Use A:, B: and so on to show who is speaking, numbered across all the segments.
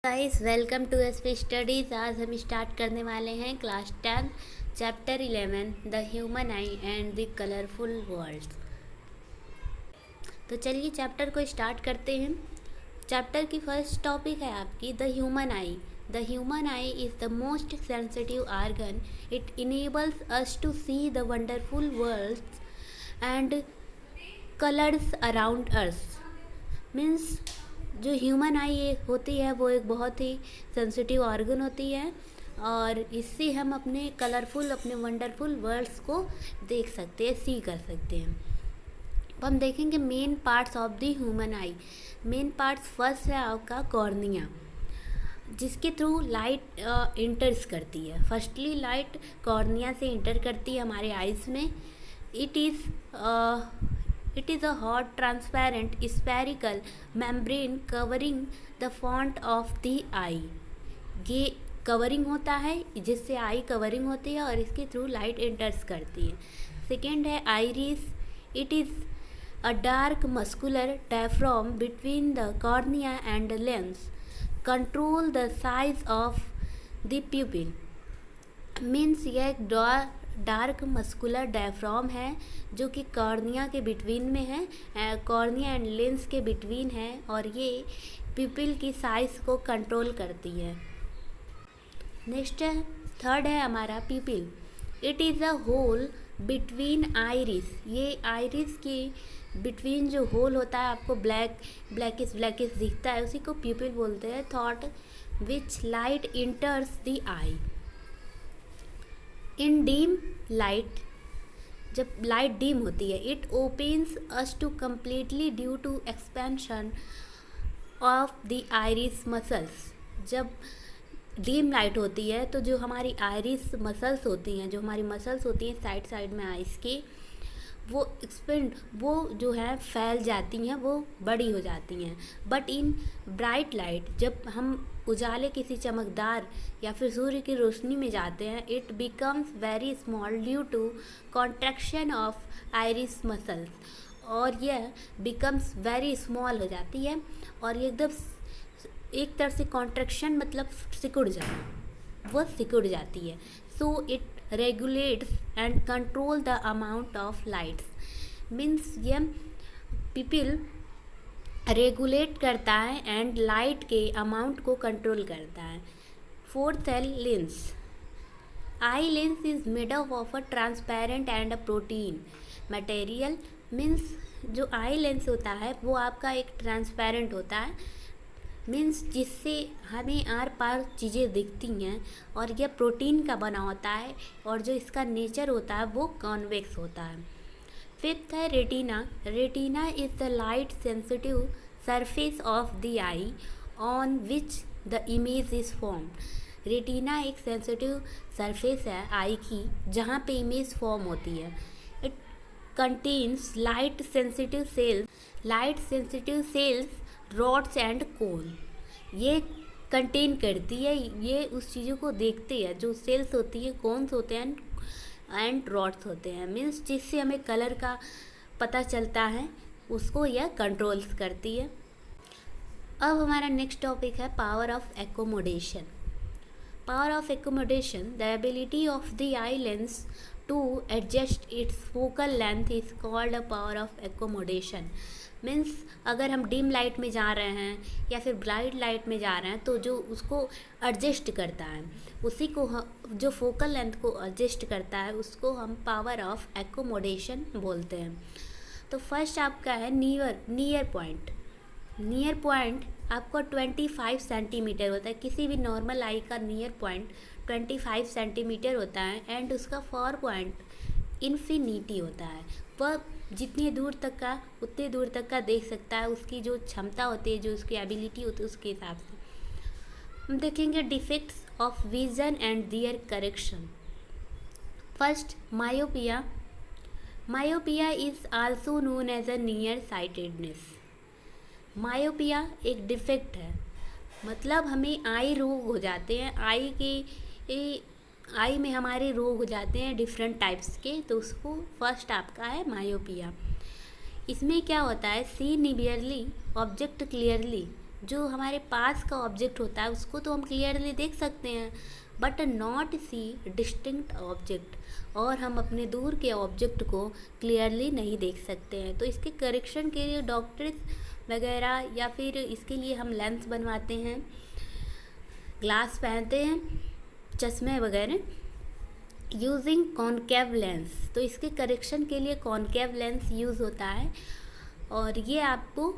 A: Guys welcome to SP studies. आज हम start करने वाले हैं class 10 chapter 11 the human eye and the colourful world. तो चलिए चैप्टर को स्टार्ट करते हैं। चैप्टर की फर्स्ट टॉपिक है आपकी the human eye. The human eye is the most sensitive organ. It enables us to see the wonderful world and colours around us. Means जो human eye होती है वो एक बहुत ही सेंसिटिव ऑर्गन होती है और इससे हम अपने कलरफुल अपने वंडरफुल वर्ल्ड्स को देख सकते हैं, सी कर सकते हैं। अब हम देखेंगे main parts of the human I. Main parts first है आपका कॉर्निया, जिसके थ्रू लाइट इंटर्स करती है। फर्स्टली लाइट कॉर्निया से इंटर करती है हमारे आइज़ में। It is a hot, transparent, spherical membrane covering the front of the eye. ये कवरिंग होता है जिससे आई कवरिंग होती है और इसके थ्रू लाइट एंटर्स करती है। सेकेंड है iris. It is a dark muscular diaphragm between the cornea and lens control the size of the प्यूपिल। Means यह एक डार्क मस्कुलर डायफ्राम है जो कि कॉर्निया के बिटवीन में है, कॉर्निया एंड लेंस के बिटवीन है और ये प्यूपिल की साइज़ को कंट्रोल करती है। नेक्स्ट है थर्ड है हमारा pupil. It is a hole between iris. ये आइरिस के बिटवीन जो होल होता है आपको ब्लैकिश दिखता है, उसी को प्यूपिल बोलते हैं। Through which light enters the eye. In dim light, जब लाइट डीम होती है, it opens us to completely due to expansion of the iris muscles. जब डीम लाइट होती है तो जो हमारी आइरिस मसल्स होती हैं, जो हमारी मसल्स होती हैं साइड साइड में आइस की, वो जो है फैल जाती हैं, वो बड़ी हो जाती हैं। बट इन ब्राइट लाइट, जब हम उजाले किसी चमकदार या फिर सूर्य की रोशनी में जाते हैं, it becomes very small due to contraction of iris muscles. और यह बिकम्स वेरी स्मॉल हो जाती है और ये एकदम एक तरह से कॉन्ट्रैक्शन मतलब सिकुड़ जाना, वो सिकुड़ जाती है। So it regulates and control the amount of lights. Means ये पीपल रेगुलेट करता है एंड लाइट के अमाउंट को कंट्रोल करता है। फोर्थ है lens. Eye lens is made up of a transparent and a protein material. Means जो eye lens होता है वो आपका एक ट्रांसपेरेंट होता है, मीन्स जिससे हमें आर पार चीज़ें दिखती हैं और यह प्रोटीन का बना होता है और जो इसका नेचर होता है वो कॉन्वेक्स होता है। फिफ्थ है retina. Retina is the light sensitive surface of the I on which the image is formed. Retina एक सेंसिटिव सरफेस है आई की जहाँ पे इमेज फॉर्म होती है। It contains light sensitive sales rods and कोन। ये कंटेन करती है, ये उस चीज़ों को देखती है जो सेल्स होती है, कोन्स होते हैं एंड रॉड्स होते हैं। मीन्स जिससे हमें कलर का पता चलता है उसको यह कंट्रोल्स करती है। अब हमारा नेक्स्ट टॉपिक है power of accommodation. Power of accommodation, the ability of the eye lens to adjust its focal length is called a power of accommodation. Means अगर हम डिम लाइट में जा रहे हैं या फिर ब्राइट लाइट में जा रहे हैं तो जो उसको एडजस्ट करता है, उसी को जो फोकल लेंथ को एडजस्ट करता है उसको हम पावर ऑफ एकोमोडेशन बोलते हैं। तो फर्स्ट आपका है नियर पॉइंट। नियर पॉइंट आपका 25 सेंटीमीटर होता है। किसी भी नॉर्मल आई का नियर पॉइंट 25 सेंटीमीटर होता है एंड उसका फार पॉइंट इन्फिनिटी होता है। वह जितनी दूर तक का उतनी दूर तक का देख सकता है, उसकी जो क्षमता होती है, जो उसकी एबिलिटी होती है उसके हिसाब से। हम देखेंगे defects of vision and their correction. First myopia. Myopia is also known as a near sightedness. Myopia एक डिफेक्ट है, मतलब हमें आई रोग हो जाते हैं, आई में हमारे रोग हो जाते हैं डिफरेंट टाइप्स के, तो उसको फर्स्ट आपका है मायोपिया। इसमें क्या होता है, सी निवियरली ऑब्जेक्ट क्लियरली जो हमारे पास का ऑब्जेक्ट होता है उसको तो हम क्लियरली देख सकते हैं, but not see distinct object, और हम अपने दूर के ऑब्जेक्ट को क्लियरली नहीं देख सकते हैं। तो इसके करेक्शन के लिए डॉक्टर्स वगैरह या फिर इसके लिए हम लेंस बनवाते हैं, ग्लास पहनते हैं, चश्मे वगैरह यूजिंग कॉनकेव लेंस। तो इसके करेक्शन के लिए कॉनकेव लेंस यूज़ होता है, और ये आपको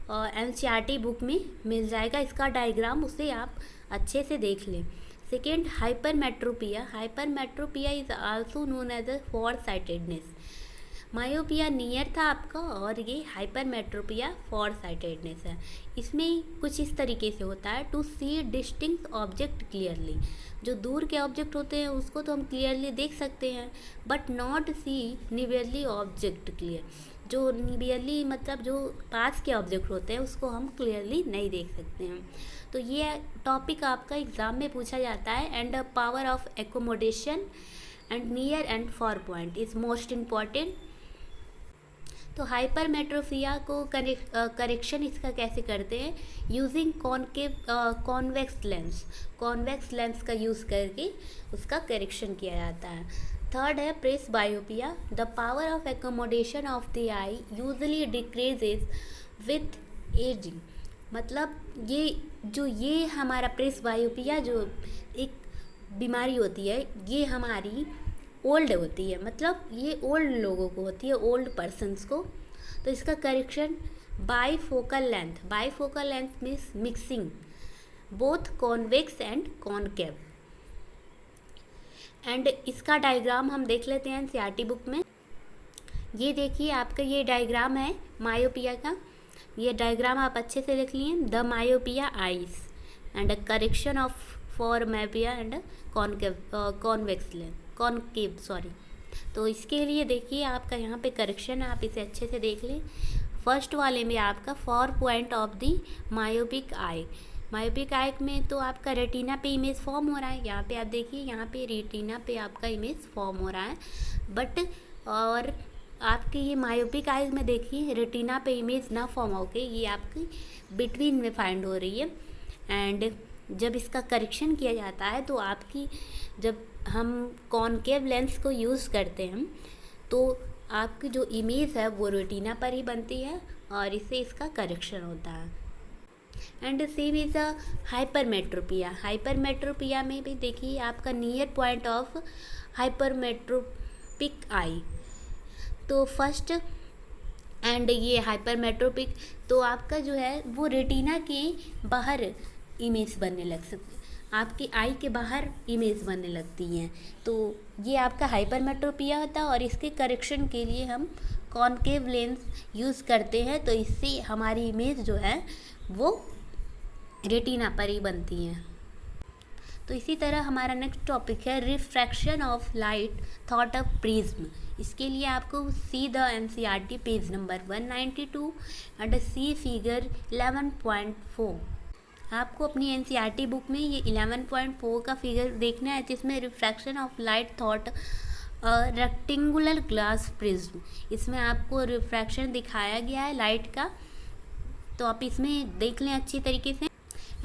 A: एनसीईआरटी बुक में मिल जाएगा इसका डायग्राम, उसे आप अच्छे से देख लें। Second, hypermetropia. Hypermetropia is also known as a far sightedness. Myopia near था आपका, और ये हाइपरमेट्रोपिया फॉर साइटेडनेस है। इसमें कुछ इस तरीके से होता है, to see distinct object clearly. जो दूर के ऑब्जेक्ट होते हैं उसको तो हम क्लियरली देख सकते हैं, but not see nearly object clear. जो नियरली मतलब जो पास के ऑब्जेक्ट होते हैं उसको हम क्लियरली नहीं देख सकते हैं। तो ये टॉपिक आपका एग्ज़ाम में पूछा जाता है। And power of accommodation and near and far point is most important. तो हाइपरमेट्रोपिया को करेक्शन इसका कैसे करते हैं, using convex lens. Convex lens का यूज़ करके उसका करेक्शन किया जाता है। थर्ड है presbyopia. The power of accommodation of the eye usually decreases with ageing. मतलब ये हमारा प्रेस बायोपिया जो एक बीमारी होती है, ये हमारी ओल्ड होती है, मतलब ये ओल्ड लोगों को होती है, ओल्ड पर्सन्स को। तो इसका correction bifocal length. Bifocal length means mixing both convex and concave. And इसका डायग्राम हम देख लेते हैं एनसीईआरटी बुक में। ये देखिए आपका ये डायग्राम है मायोपिया का। ये डायग्राम आप अच्छे से देख लिए। The myopia eyes and correction of for myopia and convex length concave sorry. तो इसके लिए देखिए आपका यहाँ पे करेक्शन है, आप इसे अच्छे से देख लें। फर्स्ट वाले में आपका 4 point of the myopic eye. Myopic eye में तो आपका रेटिना पे इमेज फॉर्म हो रहा है। यहाँ पे आप देखिए, यहाँ पे रेटिना पे आपका इमेज फॉर्म हो रहा है, बट और आपके ये मायोपिक आइज में देखिए रेटिना पे इमेज ना फॉर्म होके ये आपकी बिटवीन में फाइंड हो रही है। एंड जब इसका करेक्शन किया जाता है तो आपकी जब हम कॉनकेव लेंस को यूज़ करते हैं तो आपकी जो इमेज है वो रेटिना पर ही बनती है, और इससे इसका करेक्शन होता है। And same is a hypermetropia. Hypermetropia में भी देखिए आपका नियर पॉइंट ऑफ हाइपरमेट्रोपिक आई। तो फर्स्ट एंड ये हाइपरमेट्रोपिक तो आपका जो है वो रेटिना के बाहर इमेज बनने लग सकती है, आपकी आई के बाहर इमेज बनने लगती हैं। तो ये आपका हाइपरमेट्रोपिया होता है, और इसके करेक्शन के लिए हम कॉनकेव लेंस यूज़ करते हैं। तो इससे हमारी इमेज जो है वो रेटिना पर ही बनती है। तो इसी तरह हमारा नेक्स्ट टॉपिक है refraction of light thought of prism. इसके लिए आपको see the NCERT page number 192 and see figure 11.4। आपको अपनी एनसीईआरटी बुक में ये 11.4 का फिगर देखना है, जिसमें refraction of light thought rectangular glass prism. इसमें आपको रिफ्रैक्शन दिखाया गया है लाइट का, तो आप इसमें देख लें अच्छी तरीके से।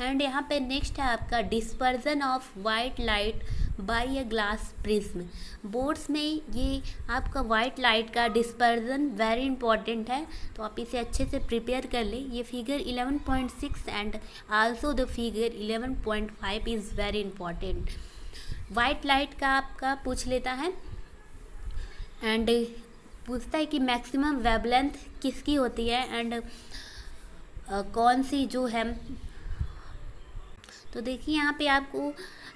A: एंड यहाँ पे नेक्स्ट है आपका dispersion of white light by a glass prism. Boards में ये आपका वाइट लाइट का डिस्पर्जन वेरी इंपॉर्टेंट है, तो आप इसे अच्छे से प्रिपेयर कर लें। ये figure 11.6 and also the figure 11.5 is very important. White light का आपका पूछ लेता है, एंड पूछता है कि मैक्सिमम वेवलेंथ किसकी होती है, एंड कौन सी जो है। तो देखिए यहाँ पे आपको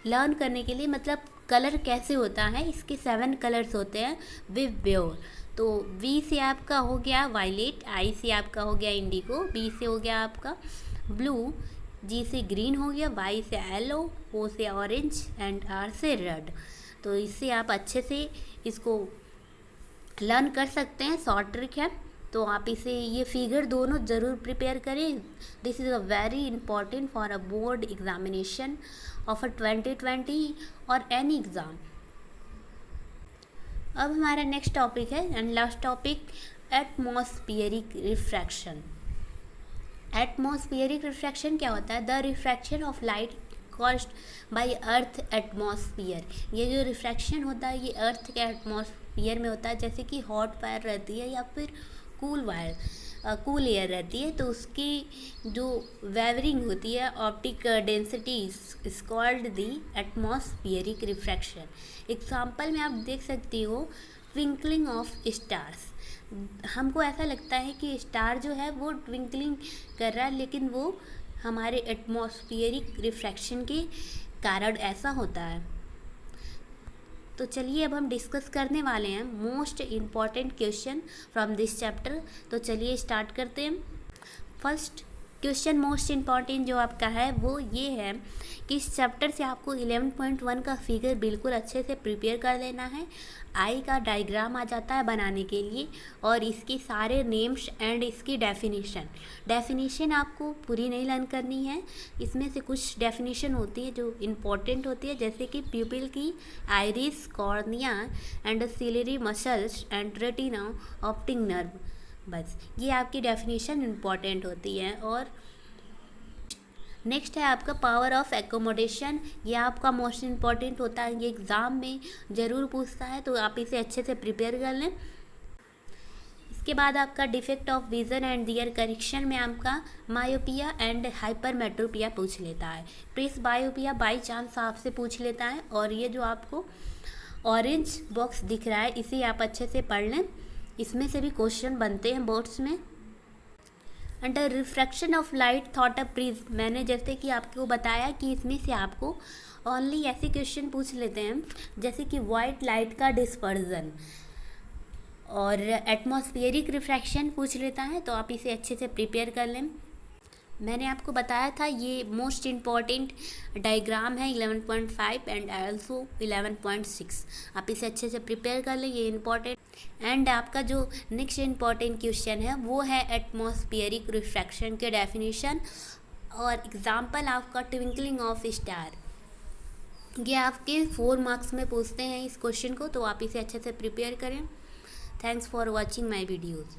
A: लर्न करने के लिए मतलब कलर कैसे होता है, इसके 7 कलर्स होते हैं विव ब्योर। तो वी से आपका हो गया वायलेट, आई से आपका हो गया इंडिगो, बी से हो गया आपका ब्लू, जी से ग्रीन हो गया, वाई से येलो, ओ से ऑरेंज एंड आर से रेड। तो इससे आप अच्छे से इसको लर्न कर सकते हैं, शॉर्ट ट्रिक है। तो आप इसे ये फिगर दोनों ज़रूर प्रिपेयर करें। This is a very important for a board examination of a 2020 और एनी एग्ज़ाम। अब हमारा नेक्स्ट टॉपिक है and last topic atmospheric refraction. Atmospheric refraction क्या होता है? The refraction of light caused by earth atmosphere. ये जो रिफ्रैक्शन होता है ये अर्थ के एटमॉस्फेयर में होता है, जैसे कि हॉट फायर रहती है या फिर कूल एयर रहती है, तो उसकी जो वेवरिंग होती है optic density is called the atmospheric refraction. Example में आप देख सकती हो ट्विंकलिंग ऑफ स्टार्स। हमको ऐसा लगता है कि स्टार जो है वो ट्विंकलिंग कर रहा है, लेकिन वो हमारे एटमॉस्फेरिक रिफ्रैक्शन के कारण ऐसा होता है। तो चलिए अब हम डिस्कस करने वाले हैं most important question from this chapter. तो चलिए स्टार्ट करते हैं। फर्स्ट क्वेश्चन मोस्ट इम्पॉर्टेंट जो आपका है वो ये है कि इस चैप्टर से आपको 11.1 का फिगर बिल्कुल अच्छे से प्रिपेयर कर लेना है। आई का डायग्राम आ जाता है बनाने के लिए, और इसके सारे नेम्स एंड इसकी डेफिनेशन आपको पूरी नहीं लर्न करनी है। इसमें से कुछ डेफिनेशन होती है जो इम्पोर्टेंट होती है, जैसे कि प्यूपिल की, iris, cornea and ciliary muscles and retina, optic nerve. बस ये आपकी डेफिनेशन इम्पॉर्टेंट होती है। और नेक्स्ट है आपका पावर ऑफ एकोमोडेशन। ये आपका मोस्ट इम्पॉर्टेंट होता है, ये एग्ज़ाम में ज़रूर पूछता है, तो आप इसे अच्छे से प्रिपेयर कर लें। इसके बाद आपका defect of vision and their correction में आपका मायोपिया एंड हाइपरमेट्रोपिया पूछ लेता है। प्रेस बायोपिया बाई चांस आपसे पूछ लेता है, और ये जो आपको ऑरेंज बॉक्स दिख रहा है इसे आप अच्छे से पढ़ लें, इसमें से भी क्वेश्चन बनते हैं बोर्ड्स में। Under refraction of light thought a prism, मैंने जैसे कि आपको बताया कि इसमें से आपको ओनली ऐसे क्वेश्चन पूछ लेते हैं जैसे कि वाइट लाइट का डिस्पर्जन और एटमॉस्फेरिक रिफ्रैक्शन पूछ लेता है, तो आप इसे अच्छे से प्रिपेयर कर लें। मैंने आपको बताया था ये मोस्ट इम्पॉर्टेंट डायग्राम है 11.5 एंड आल्सो 11.6। आप इसे अच्छे से प्रिपेयर कर लें, ये इम्पॉर्टेंट। एंड आपका जो नेक्स्ट इम्पॉर्टेंट क्वेश्चन है वो है एटमॉस्फेरिक रिफ्रैक्शन के डेफिनेशन और एग्जांपल आपका ट्विंकलिंग ऑफ स्टार। ये आपके 4 मार्क्स में पूछते हैं इस क्वेश्चन को, तो आप इसे अच्छे से प्रिपेयर करें। Thanks for watching my videos.